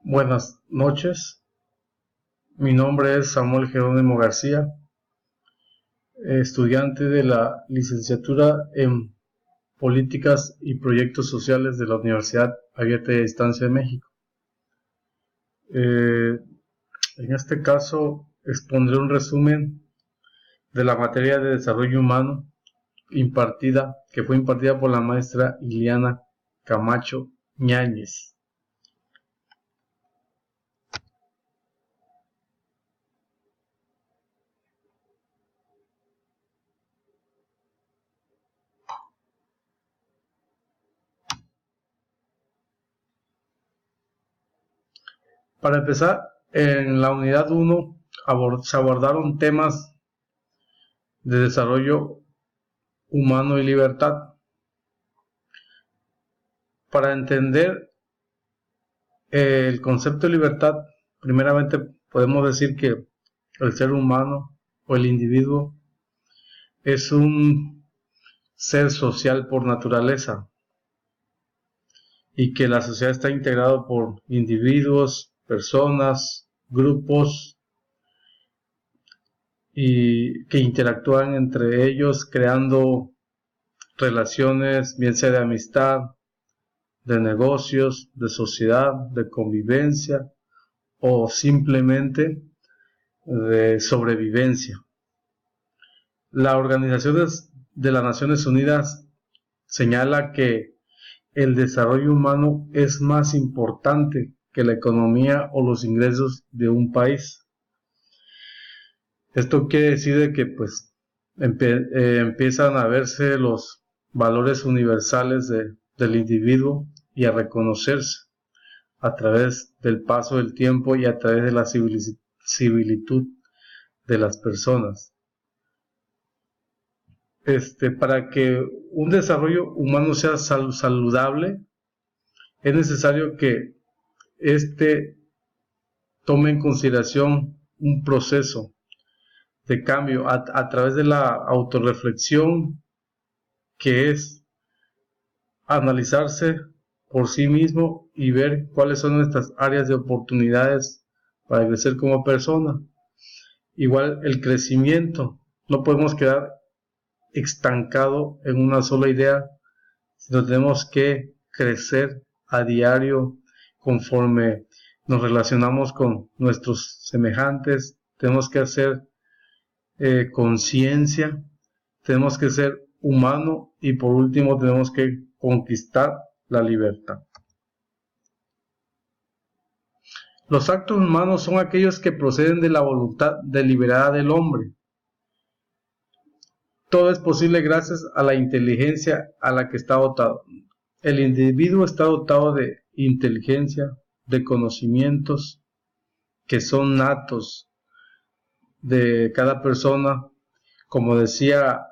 Buenas noches, mi nombre es Samuel Jerónimo García, estudiante de la licenciatura en Políticas y Proyectos Sociales de la Universidad Abierta y a Distancia de México. En este caso expondré un resumen de la materia de desarrollo humano que fue impartida por la maestra Iliana Camacho Ñáñez. Para empezar, en la unidad 1 se abordaron temas de desarrollo humano y libertad. Para entender el concepto de libertad, primeramente podemos decir que el ser humano o el individuo es un ser social por naturaleza y que la sociedad está integrada por individuos, personas, grupos y que interactúan entre ellos creando relaciones, bien sea de amistad, de negocios, de sociedad, de convivencia o simplemente de sobrevivencia. La Organización de las Naciones Unidas señala que el desarrollo humano es más importante que la economía o los ingresos de un país. Esto quiere decir que empiezan a verse los valores universales del individuo y a reconocerse a través del paso del tiempo y a través de la similitud de las personas. Para que un desarrollo humano sea saludable, es necesario que tome en consideración un proceso de cambio a través de la autorreflexión, que es analizarse por sí mismo y ver cuáles son nuestras áreas de oportunidades para crecer como persona. Igual el crecimiento, no podemos quedar estancado en una sola idea, sino tenemos que crecer a diario conforme nos relacionamos con nuestros semejantes. Tenemos que hacer conciencia, tenemos que ser humano y por último tenemos que conquistar la libertad. Los actos humanos son aquellos que proceden de la voluntad deliberada del hombre. Todo es posible gracias a la inteligencia a la que está dotado. El individuo está dotado de inteligencia, de conocimientos que son natos de cada persona. Como decía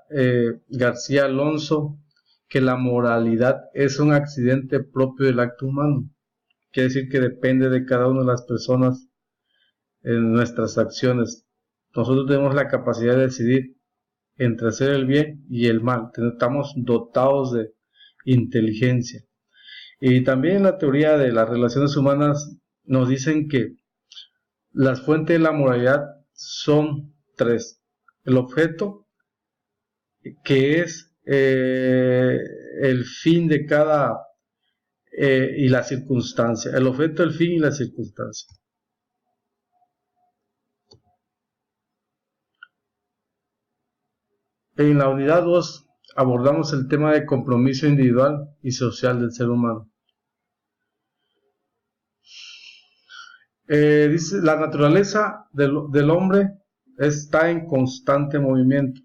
García Alonso, que la moralidad es un accidente propio del acto humano. Quiere decir que depende de cada una de las personas en nuestras acciones. Nosotros tenemos la capacidad de decidir entre hacer el bien y el mal. Estamos dotados de inteligencia. Y también la teoría de las relaciones humanas nos dicen que las fuentes de la moralidad son tres. El objeto, que es el fin de cada y la circunstancia. El objeto, el fin y la circunstancia. En la unidad 2 abordamos el tema de compromiso individual y social del ser humano. Dice, la naturaleza del hombre está en constante movimiento.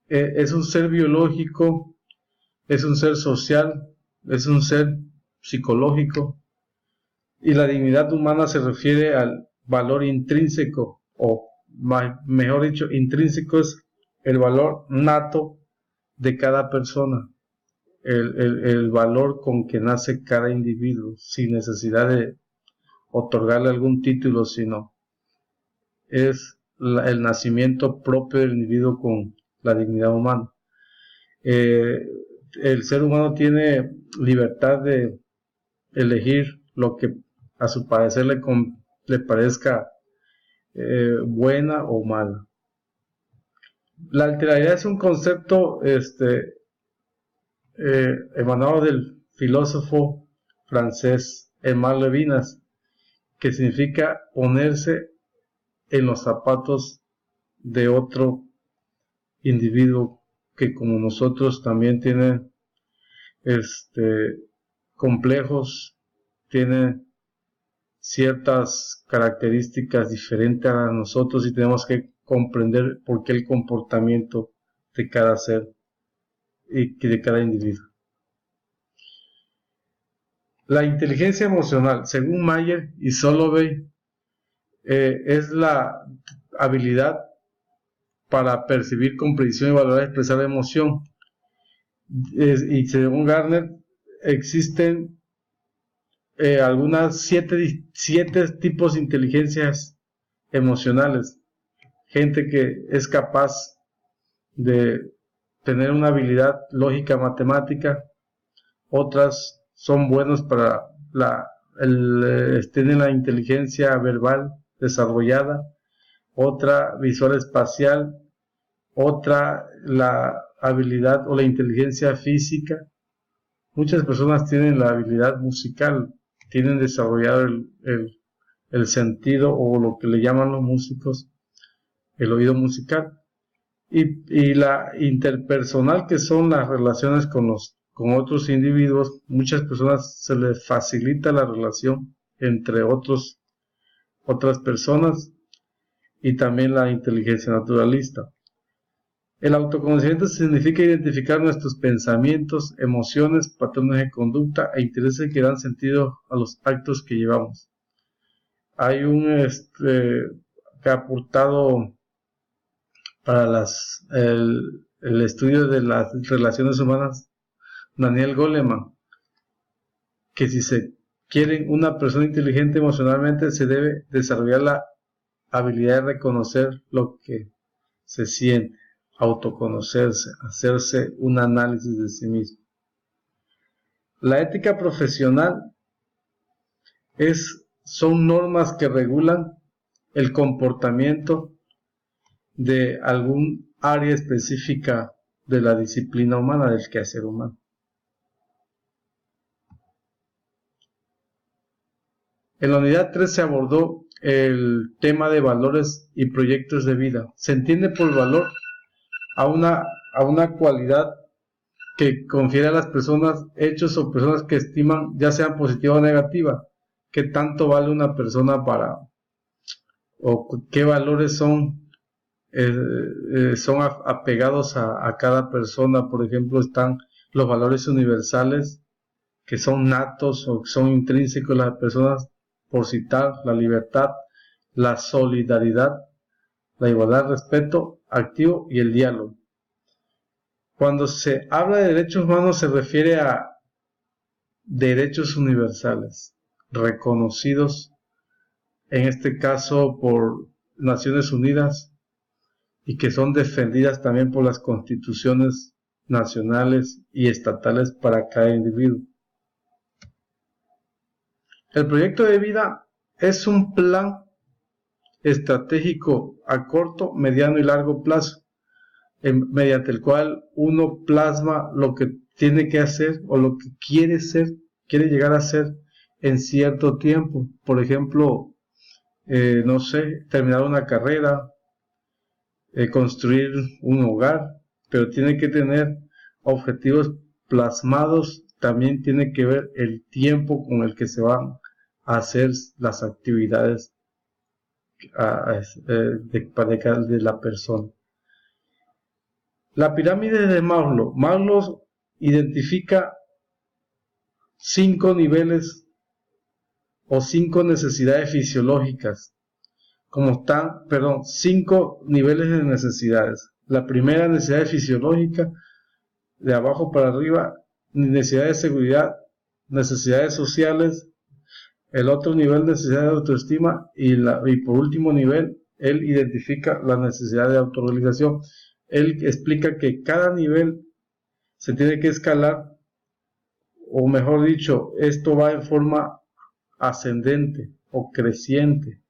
Es un ser biológico, es un ser social, es un ser psicológico, y la dignidad humana se refiere al valor intrínseco, o mejor dicho, intrínseco es el valor nato de cada persona, el valor con que nace cada individuo, sin necesidad de otorgarle algún título, sino es el nacimiento propio del individuo con la dignidad humana. El ser humano tiene libertad de elegir lo que a su parecer le parezca buena o mala. La alteridad es un concepto emanado del filósofo francés Emile Levinas, que significa ponerse en los zapatos de otro individuo que como nosotros también tiene complejos, tiene ciertas características diferentes a nosotros y tenemos que comprender por qué el comportamiento de cada ser y de cada individuo. La inteligencia emocional, según Mayer y Solovey, es la habilidad para percibir con precisión y valorar y expresar la emoción. Y según Gardner, existen algunas siete tipos de inteligencias emocionales. Gente que es capaz de tener una habilidad lógica matemática, otras son buenos para tienen la inteligencia verbal desarrollada, otra visual espacial, otra la habilidad o la inteligencia física. Muchas personas tienen la habilidad musical, tienen desarrollado el sentido o lo que le llaman los músicos el oído musical. Y la interpersonal, que son las relaciones con otros individuos. Muchas personas se les facilita la relación entre otras personas, y también la inteligencia naturalista. El autoconocimiento significa identificar nuestros pensamientos, emociones, patrones de conducta e intereses que dan sentido a los actos que llevamos. Hay un que ha aportado para el estudio de las relaciones humanas, Daniel Goleman, que si se quiere una persona inteligente emocionalmente, se debe desarrollar la habilidad de reconocer lo que se siente, autoconocerse, hacerse un análisis de sí mismo. La ética profesional son normas que regulan el comportamiento de algún área específica de la disciplina humana, del quehacer humano. En la unidad 3 se abordó el tema de valores y proyectos de vida. Se entiende por valor a una cualidad que confiere a las personas hechos o personas que estiman, ya sean positiva o negativa, qué tanto vale una persona o qué valores son apegados a cada persona. Por ejemplo, están los valores universales, que son natos o que son intrínsecos a las personas, por citar: la libertad, la solidaridad, la igualdad, el respeto activo y el diálogo. Cuando se habla de derechos humanos, se refiere a derechos universales reconocidos, en este caso por Naciones Unidas, y que son defendidas también por las constituciones nacionales y estatales para cada individuo. El proyecto de vida es un plan estratégico a corto, mediano y largo plazo, mediante el cual uno plasma lo que tiene que hacer o lo que quiere llegar a ser en cierto tiempo. Por ejemplo, no sé, terminar una carrera, construir un hogar, pero tiene que tener objetivos plasmados. También tiene que ver el tiempo con el que se van a hacer las actividades de la persona. La pirámide de Maslow identifica 5 niveles o 5 necesidades fisiológicas, 5 niveles de necesidades. La primera necesidad fisiológica, de abajo para arriba, necesidad de seguridad, necesidades sociales. El otro nivel, necesidad de autoestima, y por último nivel, él identifica la necesidad de autorrealización. Él explica que cada nivel se tiene que escalar, o mejor dicho, esto va en forma ascendente o creciente.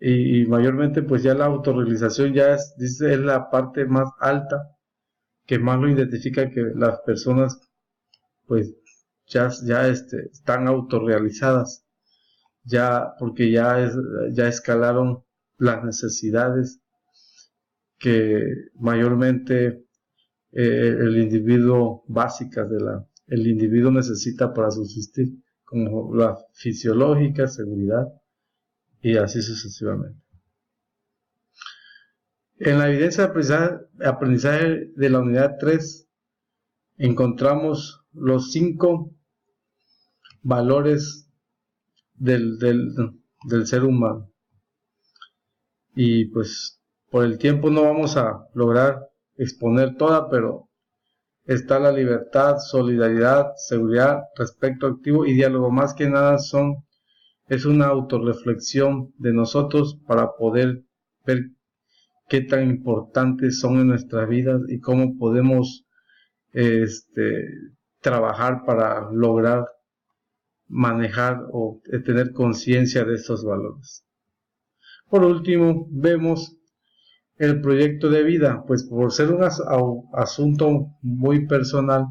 Y mayormente pues ya la autorrealización ya dice, es la parte más alta que más lo identifica, que las personas pues ya están autorrealizadas, ya porque ya escalaron las necesidades que mayormente el individuo básicas el individuo necesita para subsistir, como la fisiológica, seguridad y así sucesivamente. En la evidencia de aprendizaje de la unidad 3 encontramos los 5 valores del ser humano. Y pues por el tiempo no vamos a lograr exponer toda, pero está la libertad, solidaridad, seguridad, respeto activo y diálogo. Más que nada es una autorreflexión de nosotros para poder ver qué tan importantes son en nuestras vidas y cómo podemos trabajar para lograr manejar o tener conciencia de estos valores. Por último, vemos el proyecto de vida, pues por ser un asunto muy personal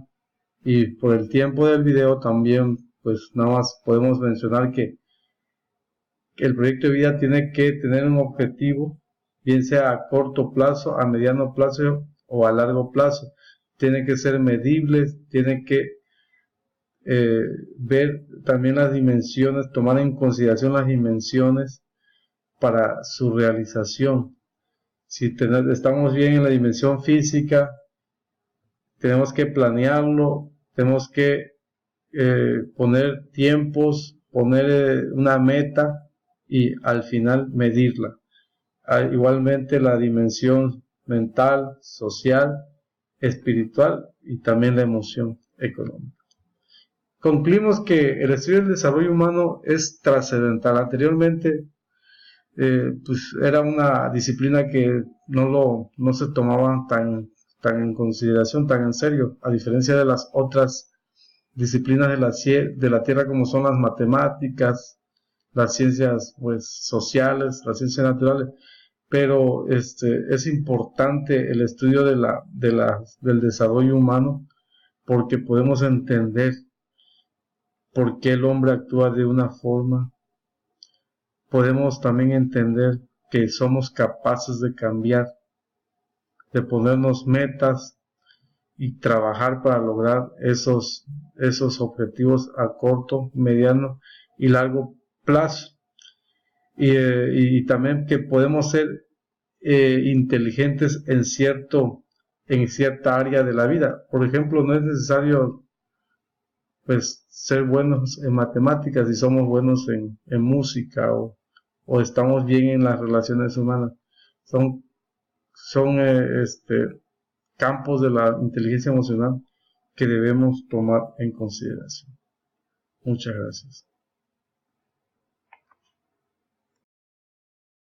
y por el tiempo del video también, pues nada más podemos mencionar que el proyecto de vida tiene que tener un objetivo, bien sea a corto plazo, a mediano plazo o a largo plazo. Tiene que ser medible, tiene que ver también las dimensiones, tomar en consideración las dimensiones para su realización. Si estamos bien en la dimensión física, tenemos que planearlo, tenemos que poner tiempos, poner una meta y al final medirla. Igualmente la dimensión mental, social, espiritual y también la emoción económica. Concluimos que el estudio del desarrollo humano es trascendental. Anteriormente pues era una disciplina que no se tomaba tan en consideración, tan en serio, a diferencia de las otras disciplinas de la Tierra, como son las matemáticas, las ciencias pues sociales, las ciencias naturales. Pero es importante el estudio del desarrollo humano, porque podemos entender por qué el hombre actúa de una forma. Podemos también entender que somos capaces de cambiar, de ponernos metas y trabajar para lograr esos objetivos a corto, mediano y largo plazo. Y también que podemos ser inteligentes en cierta área de la vida. Por ejemplo, no es necesario pues ser buenos en matemáticas si somos buenos en música o estamos bien en las relaciones humanas. Son campos de la inteligencia emocional que debemos tomar en consideración. Muchas gracias.